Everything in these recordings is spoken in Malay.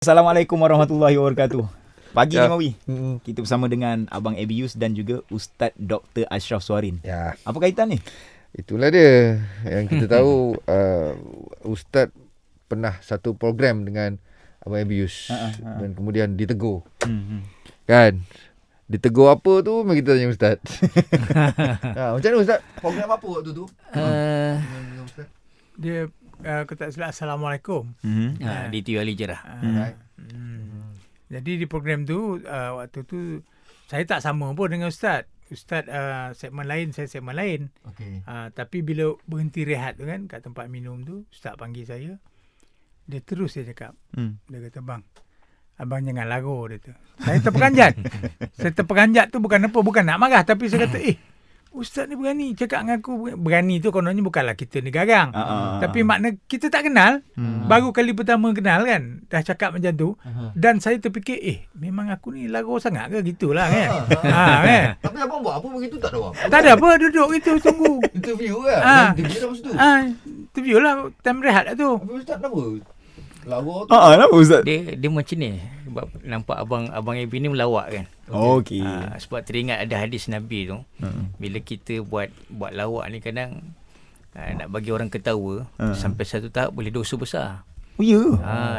Assalamualaikum warahmatullahi wabarakatuh. Pagi ni Ya. Mawi. Kita bersama dengan Abang Abius dan juga Ustaz Dr. Ashraf Suarin. Ya, Apa kaitan ni? itulah dia yang kita tahu. Ustaz pernah satu program dengan Abang Abius dan kemudian ditegur. Kan? Ditegur apa tu? Mari kita tanya Ustaz. Macam mana Ustaz? Program apa waktu tu? Dengan Ustaz? Dia kata Assalamualaikum. Di TV Ali Jerah. Right. Jadi di program tu waktu tu saya tak sama pun dengan Ustaz. Ustaz segmen lain, saya segmen lain. Okey. Tapi bila berhenti rehat tu kan kat tempat minum tu, Ustaz panggil saya. Dia terus dia cakap. Dia kata, "Bang, abang jangan lagu," dia tu. Saya terperanjat. Saya terperanjat tu bukan apa, bukan nak marah, tapi saya kata, Ustaz ni berani cakap dengan aku. Berani tu kononnya bukanlah kita ni garang. Tapi makna kita tak kenal. Baru kali pertama kenal kan. Dah cakap macam tu. Dan saya terfikir, memang aku ni lagu sangat ke? Gitulah kan. Kan? Tapi abang buat apa begitu tak ada apa? Tak ada apa, duduk gitu tunggu. Interview kan? Interview dah masa tu. Interview lah, time rehat lah tu. Tapi Ustaz kenapa? Lagu tu. Kenapa Ustaz? Dia macam ni. Sebab nampak abang Abi ni melawak kan. Okey. Sebab teringat ada hadis Nabi tu. Bila kita buat lawak ni kadang nak bagi orang ketawa sampai satu tahap boleh dosa besar. Oh ya.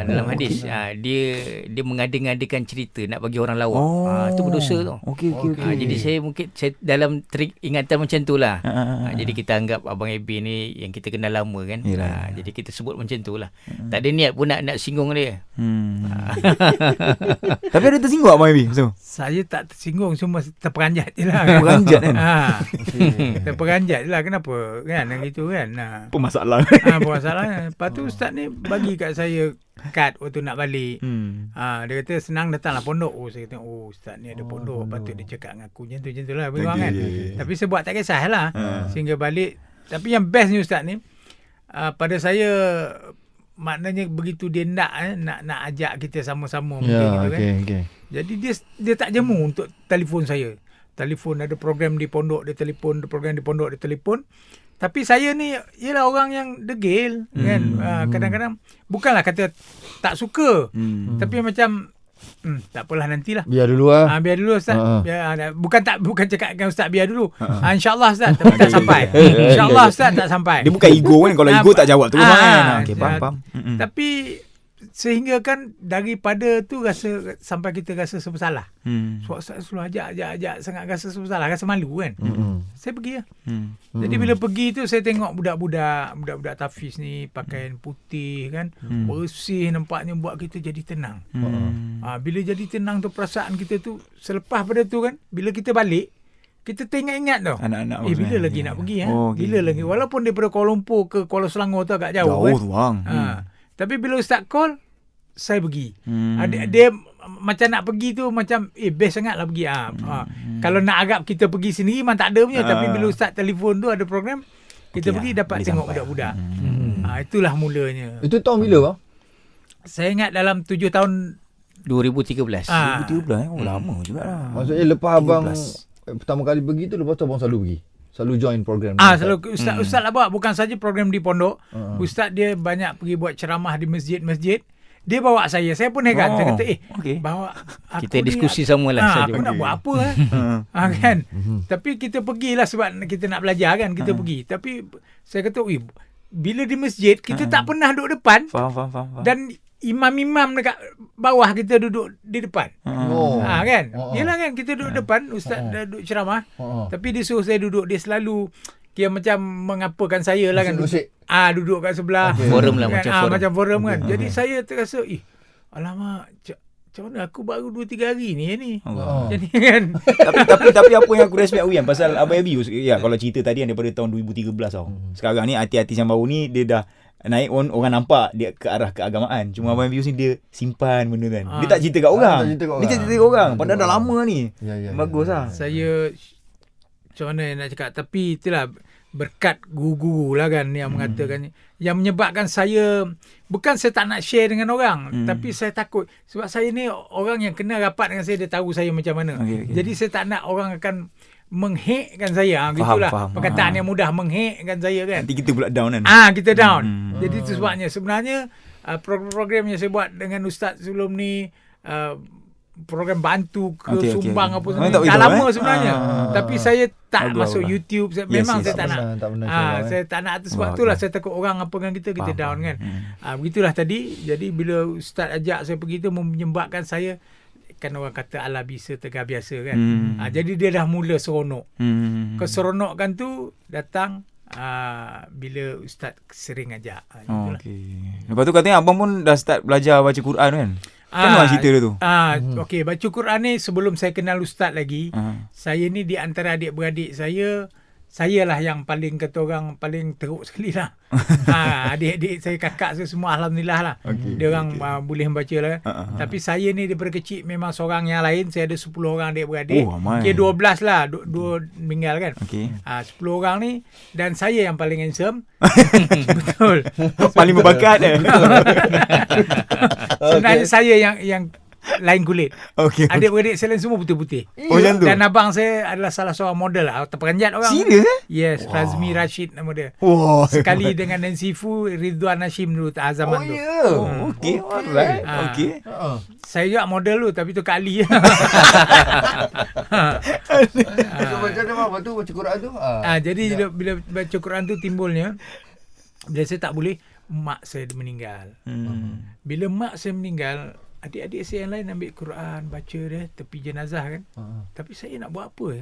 Dalam hadis dia mengada-ngadakan cerita nak bagi orang lawak. Itu berdosa tu. Okey. Jadi saya dalam ingatan macam tu lah. Jadi kita anggap Abang Abi ni yang kita kenal lama kan. Jadi kita sebut macam tu lah. Tak ada niat pun nak singgung dia. Tapi ada tersinggung Abang Abi? So. Saya tak tersinggung, cuma terperanjat je lah. Terperanjat kan? Terperanjat je lah. Kenapa kan? Gitu kan. Apa masalah? Apa masalahnya? Lepas tu Ustaz ni bagi kat saya kad waktu nak balik. Dia kata senang datanglah pondok. Saya kata Ustaz ni ada pondok. Patut dia cakap dengan aku macam tu lah. Kan? Tapi saya buat tak kisah lah. Sehingga balik. Tapi yang best ni Ustaz ni, pada saya maknanya begitu dia nak ajak kita sama-sama mungkin gitu kan. Okay. Jadi dia tak jemu untuk telefon saya. Telefon ada program di pondok, dia telefon, ada program di pondok, dia telefon. Tapi saya ni ialah orang yang degil kan. Kadang-kadang bukanlah kata tak suka. Tapi macam tak apalah nantilah. Biar dulu lah. Biar dulu Ustaz. Bukan cakap dengan Ustaz biar dulu. InsyaAllah Ustaz, tapi tak sampai. InsyaAllah Ustaz tak sampai. Dia bukan ego kan. Kalau ego tak jawab terus kan. Okey, faham. Tapi sehingga kan daripada tu sampai kita rasa bersalah. Sebab Ustaz selalu ajak sangat rasa bersalah, rasa malu kan. Saya pergi lah. Jadi bila pergi tu saya tengok budak-budak Tafiz ni pakaian putih kan, bersih, nampaknya buat kita jadi tenang. Bila jadi tenang tu perasaan kita tu, selepas pada tu kan, bila kita balik kita teringat-ingat tau. Anak-anak bila lagi nak pergi bila lagi, walaupun daripada Kuala Lumpur ke Kuala Selangor tu agak jauh kan. Tu bang. Tapi bila Ustaz call, saya pergi. Dia macam nak pergi tu macam best sangat lah pergi. Kalau nak agak kita pergi sendiri memang tak ada punya. Tapi bila Ustaz telefon tu ada program, kita pergi dapat tengok sampai. budak-budak. Itulah mulanya. Itu tahun bila bang? Saya ingat dalam 7 tahun 2013. 2013 lama juga lah. Maksudnya lepas abang pertama kali pergi tu, lepas tu abang selalu pergi? Selalu join program? Selalu Ustaz lah buat. Bukan saja program di pondok. Ustaz dia banyak pergi buat ceramah di masjid-masjid. Dia bawa saya. Saya pun heran. Saya kata bawa aku Kita diskusi samalah saja. Aku nak buat apa kan. Tapi kita pergilah sebab kita nak belajar kan. Kita pergi. Tapi saya kata bila di masjid kita tak pernah duduk depan. Faham. Dan imam-imam dekat bawah kita duduk di depan. Kan. Yelah kan kita duduk depan, Ustaz dah duduk ceramah. Tapi dia suruh saya duduk, dia selalu dia macam mengapakan saya lah kan. Duduk kat sebelah. Forum lah, kan? Macam forum kan. Jadi saya terasa alamak, macam mana aku baru 2-3 hari ni. Jadi kan. tapi apa yang aku respect Wian pasal Abang Abi kalau cerita tadi daripada tahun 2013 tau. Sekarang ni artis-artis yang baru ni dia dah naik orang nampak dia ke arah keagamaan. Cuma Abang Abi ni dia simpan benda kan. Dia tak cerita kat orang. Dia cerita kat orang. Padahal dah lama ni. Bagus lah. Saya macam mana nak cakap, tapi itulah berkat guru-guru lah kan yang mengatakan, yang menyebabkan saya, bukan saya tak nak share dengan orang, tapi saya takut sebab saya ni orang yang kenal rapat dengan saya, dia tahu saya macam mana. Jadi saya tak nak orang akan menghekkan saya. Gitulah perkataan yang mudah, menghekkan saya kan. Nanti kita pula down kan. Kita down. Jadi itu sebabnya sebenarnya program-program yang saya buat dengan Ustaz sebelum ni, program bantu ke sumbang apa semua, dah lama sebenarnya. Tapi saya tak masuk YouTube. Memang saya tak nak. Saya tak nak tu, sebab itulah saya takut orang apa dengan kita down kan. Begitulah tadi. Jadi bila Ustaz ajak saya pergi tu, menyebabkan saya, kan orang kata ala bisa tegar biasa kan. Jadi dia dah mula seronok. Keseronokan tu datang bila Ustaz sering ajak. Lepas tu katanya abang pun dah start belajar baca Quran kan? Kan orang cerita dia tu. Okey, baca Quran ni sebelum saya kenal Ustaz lagi. Saya ni di antara adik-beradik saya lah yang paling, kata orang, paling teruk sekali lah. Adik-adik saya, kakak saya semua alhamdulillah lah. Dia orang boleh membaca lah. Tapi saya ni daripada kecil memang seorang yang lain. Saya ada 10 orang adik-beradik. Kira 12 lah. Dua meninggal kan. 10 orang ni. Dan saya yang paling handsome. Betul. Paling berbakat Sebenarnya saya yang lain kulit. Adik-beradik saya lain semua putih-putih. Macam tu. Dan abang saya adalah salah seorang model lah, terperanjat orang. Serius Yes, Razmi Rashid nama dia. Sekali dengan Nancy Fu, Ridwan Hashim dulu zaman tu. Okey, alright. Okey. Saya juga model tu, tapi tu kali. Macam mana bang tu baca Quran tu? Jadi bila baca Quran tu timbulnya, bila saya tak boleh, mak saya meninggal. Bila mak saya meninggal, adik-adik saya yang lain ambil Quran, baca dia tepi jenazah kan. Tapi saya nak buat apa?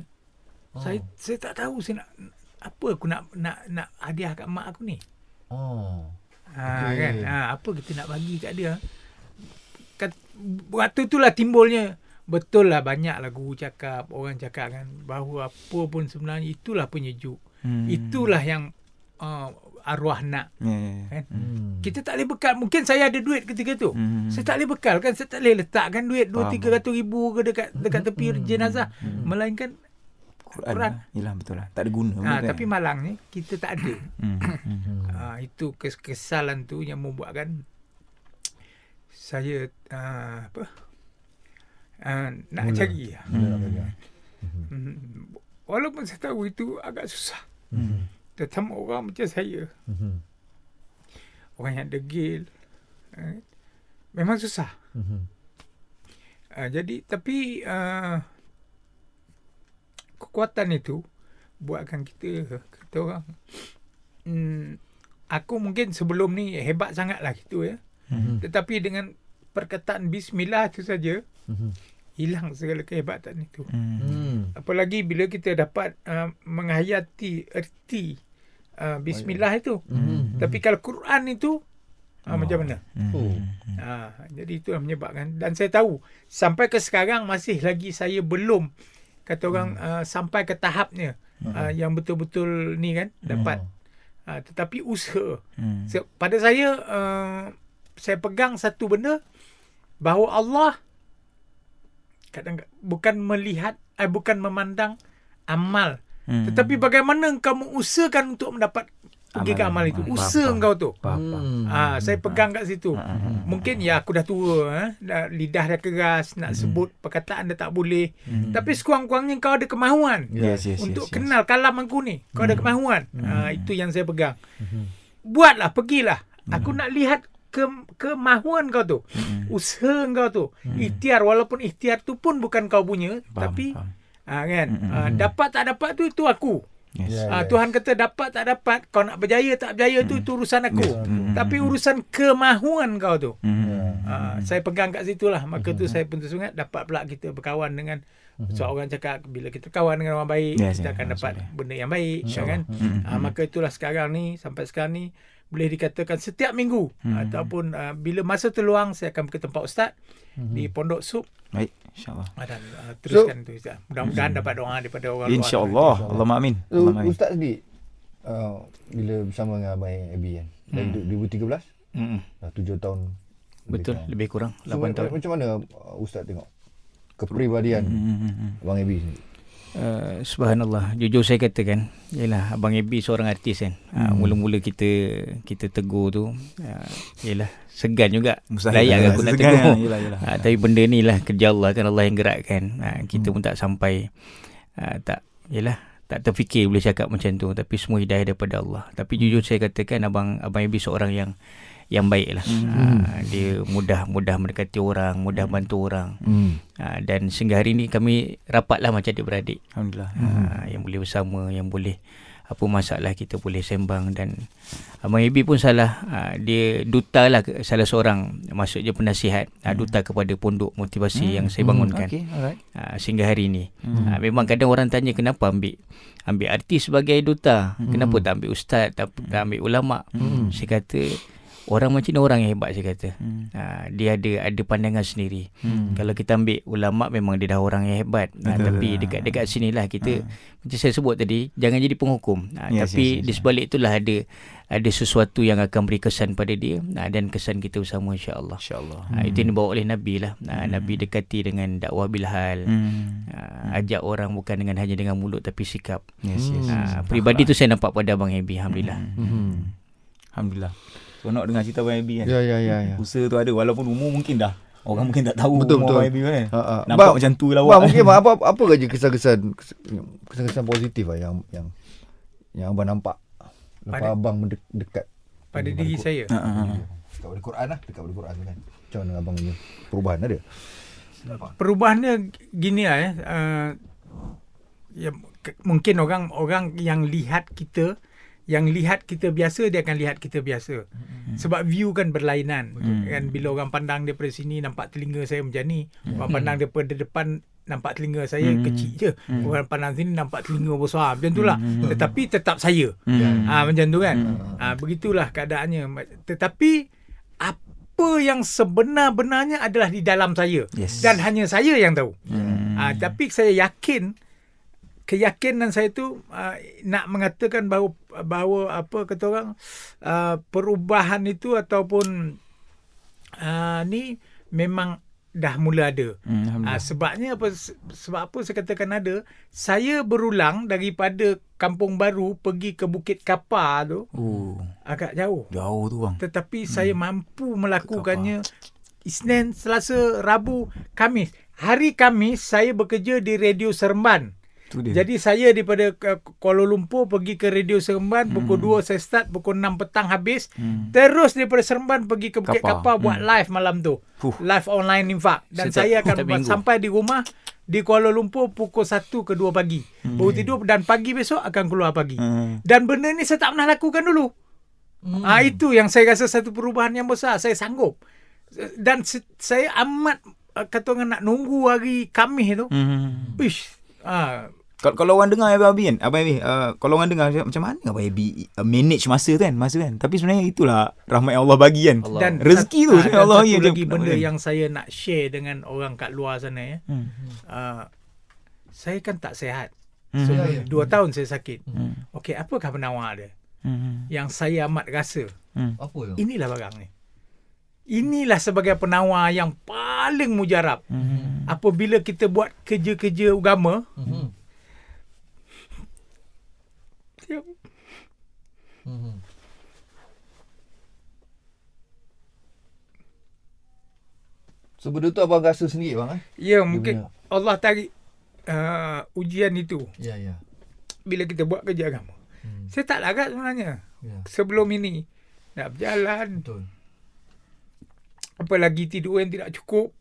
Saya tak tahu saya nak apa, aku nak hadiah kat mak aku ni. Kan? Apa kita nak bagi kat dia? Waktu itulah timbulnya, betul lah, banyak lah guru cakap, orang cakap kan, bahawa apa pun sebenarnya itulah penyejuk. Itulah yang arwah nak. Kan? Kita tak boleh bekal. Mungkin saya ada duit ketika tu. Saya tak boleh bekal kan. Saya tak boleh letakkan duit 200-300 ribu ke dekat tepi jenazah. Melainkan Quran. Yelah, betul lah. Tak ada guna. Tapi malangnya kita tak ada. Itu kesalan tu yang membuatkan saya nak cari. Walaupun saya tahu itu agak susah. Terutama orang macam saya, orang yang degil, memang susah. Jadi tapi kekuatan itu buatkan kita, kata orang, aku mungkin sebelum ni hebat sangat lah gitu ya. Tetapi dengan perkataan Bismillah itu saja, hilang segala kehebatan itu. Apalagi bila kita dapat menghayati erti Bismillah itu. Tapi kalau Quran itu macam mana? Jadi itu yang menyebabkan. Dan saya tahu sampai ke sekarang masih lagi saya belum, kata orang, sampai ke tahapnya yang betul-betul ni kan dapat. Tetapi usaha. Pada saya pegang satu benda, bahawa Allah kadang bukan melihat, bukan memandang amal, tetapi bagaimana kamu usahakan untuk mendapat pergi ke amal itu. Usaha engkau tu. Saya pegang kat situ. Mungkin ya aku dah tua, lidah dah keras, nak sebut perkataan dah tak boleh. Tapi sekurang-kurangnya kau ada kemahuan untuk kenal kalam aku ni. Kau ada kemahuan. Itu yang saya pegang. Buatlah, pergilah. Aku nak lihat kemahuan kau tu. Usaha kau tu. Ikhtiar, walaupun ikhtiar tu pun bukan kau punya, tapi kan, dapat tak dapat tu itu aku. Tuhan kata dapat tak dapat, kau nak berjaya tak berjaya tu itu urusan aku. Tapi urusan kemahuan kau tu, saya pegang kat situlah. Maka tu saya pun tersungat, dapat pula kita berkawan dengan seorang cakap, bila kita kawan dengan orang baik, kita akan dapat benda yang baik, kan. Maka itulah sekarang ni, sampai sekarang ni boleh dikatakan setiap minggu ataupun bila masa terluang saya akan ke tempat ustaz di Pondok Sup. Baik, insya-Allah. Dan teruskan tu ustaz. Mudah-mudahan dapat doa daripada orang luar. Insya-Allah. Allahumma amin. Ustaz sendiri bila bersama dengan Abang Abi kan dari 2013 dah 7 tahun. Betul, lebih kurang 8 tahun. Macam mana ustaz tengok kepribadian Abang Abi sendiri? Subhanallah, jujur saya katakan, yalah, Abang Abi seorang artis kan. Mula-mula kita tegur tu, yalah, segan juga. Layak aku nak tegur. Tapi benda ni lah kerja Allah kan, Allah yang gerakkan. Kita pun tak sampai, tak terfikir boleh cakap macam tu. Tapi semua hidayah daripada Allah. Tapi jujur saya katakan, Abang Abi seorang yang yang baik lah. Dia mudah mendekati orang, mudah bantu orang. Dan sehingga hari ni kami rapatlah macam adik-beradik. Alhamdulillah. Yang boleh bersama, yang boleh apa masalah kita boleh sembang. Dan Abang Ebi pun dia duta lah, salah seorang, maksudnya penasihat, duta kepada pondok motivasi yang saya bangunkan. Okay, alright. Sehingga hari ni. Memang kadang orang tanya kenapa ambil artis sebagai duta, kenapa tak ambil ustaz, tak ambil ulama. Saya kata orang macam ni orang yang hebat, saya kata. Dia ada pandangan sendiri. Kalau kita ambil ulama, memang dia dah orang yang hebat. Tapi dekat sinilah kita, macam saya sebut tadi, jangan jadi penghukum. Tapi di sebalik itulah ada sesuatu yang akan beri kesan pada dia, dan kesan kita bersama, insya-Allah. Itu yang dibawa oleh Nabi lah. Nabi dekati dengan dakwah bilhal. Ajak orang bukan hanya dengan mulut tapi sikap. Peribadi tu saya nampak pada Abang Ebi, alhamdulillah. Alhamdulillah. Seronok dengar cerita Abang Ebi kan. Ya. Usaha tu ada, walaupun umur mungkin dah orang mungkin tak tahu Betul. Abang Ebi kan. Nampak macam tu lah Bang, mungkin apa saja kesan-kesan positif lah yang abang nampak lepas abang mendekat pada diri saya. Dekat pada Quran dekat pada Quran tu kan. Macam mana abang punya perubahan ada? Perubahannya gini lah mungkin orang yang lihat kita biasa, dia akan lihat kita biasa. Sebab view kan berlainan. Kan bila orang pandang daripada sini nampak telinga saya macam ni. Orang pandang daripada depan nampak telinga saya kecil je. Orang pandang sini nampak telinga besar. Macam itulah. Tetapi tetap saya. Macam tu kan. Begitulah keadaannya. Tetapi apa yang sebenar-benarnya adalah di dalam saya. Dan hanya saya yang tahu. Tapi saya yakin, keyakinan saya tu nak mengatakan bahawa apa kata orang, perubahan itu ataupun ni memang dah mula ada. Sebabnya apa? Sebab apa saya katakan ada? Saya berulang daripada Kampung Baru pergi ke Bukit Kapar tu. Agak jauh. Jauh tu bang. Tetapi saya mampu melakukannya Isnin, Selasa, Rabu, Khamis. Hari Khamis saya bekerja di Radio Seremban. Jadi saya daripada Kuala Lumpur pergi ke Radio Seremban, pukul 2 saya start, pukul 6 petang habis. Terus daripada Seremban pergi ke Bukit Kapar buat live malam tu. Live online infak. Dan saya akan sampai di rumah di Kuala Lumpur pukul 1 ke 2 pagi. Baru tidur, dan pagi besok akan keluar pagi. Dan benda ni saya tak pernah lakukan dulu. Itu yang saya rasa satu perubahan yang besar. Saya sanggup. Dan saya amat kata orang nak nunggu hari Khamis tu. Kalau orang dengar Abang Ebi kan, kalau orang dengar macam mana Abang Ebi manage masa kan. Tapi sebenarnya itulah rahmat yang Allah bagi kan. Dan rezeki tu dan Allah satu bagi lagi benda yang saya nak share dengan orang kat luar sana saya kan tak sihat. 2 tahun saya sakit. Okey, apakah penawar dia? Yang saya amat rasa. Apa tu? Inilah barang ni. Inilah sebagai penawar yang paling mujarab. Apabila kita buat kerja-kerja agama, So benda tu abang rasa sendiri bang ya, mungkin Allah tarik ujian itu. Ya. Bila kita buat kerja agama. Saya tak larat sebenarnya. Sebelum ini nak berjalan. Betul. Apalagi tidur yang tidak cukup.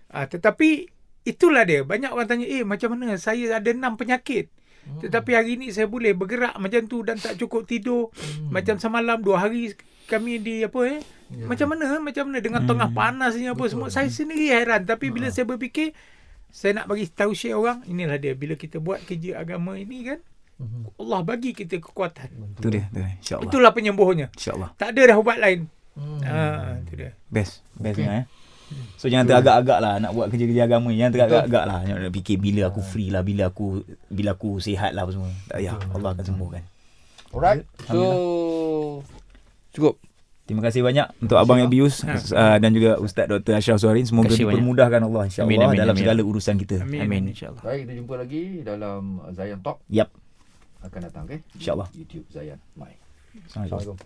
Tetapi itulah dia. Banyak orang tanya, macam mana saya ada 6 penyakit. Tetapi hari ni saya boleh bergerak macam tu dan tak cukup tidur. Macam semalam 2 hari kami di macam mana dengan tengah panasnya apa semua. Saya sendiri hairan. Tapi bila saya berfikir, saya nak bagi tahu share orang, inilah dia. Bila kita buat kerja agama ini kan, Allah bagi kita kekuatan. Itu dia, insya-Allah. Itulah penyembuhnya. Insya-Allah. Tak ada dah ubat lain. Itu dia. Best dengar So jangan teragak-agak lah nak buat kerja-kerja agama ni. Jangan teragak-agak lah. Jangan nak fikir bila aku free lah, bila aku sihat lah apa semua. Tak payah. Allah akan sembuhkan. Alright. So cukup. Terima kasih banyak untuk Abang Ebius dan juga Ustaz Dr. Ashraf Suharin. Semoga dipermudahkan Allah insya-Allah dalam segala urusan kita. Amin insya-Allah. Baik, kita jumpa lagi dalam Zayan Talk. Yap. Akan datang insya-Allah. YouTube Zayan Mai. Assalamualaikum.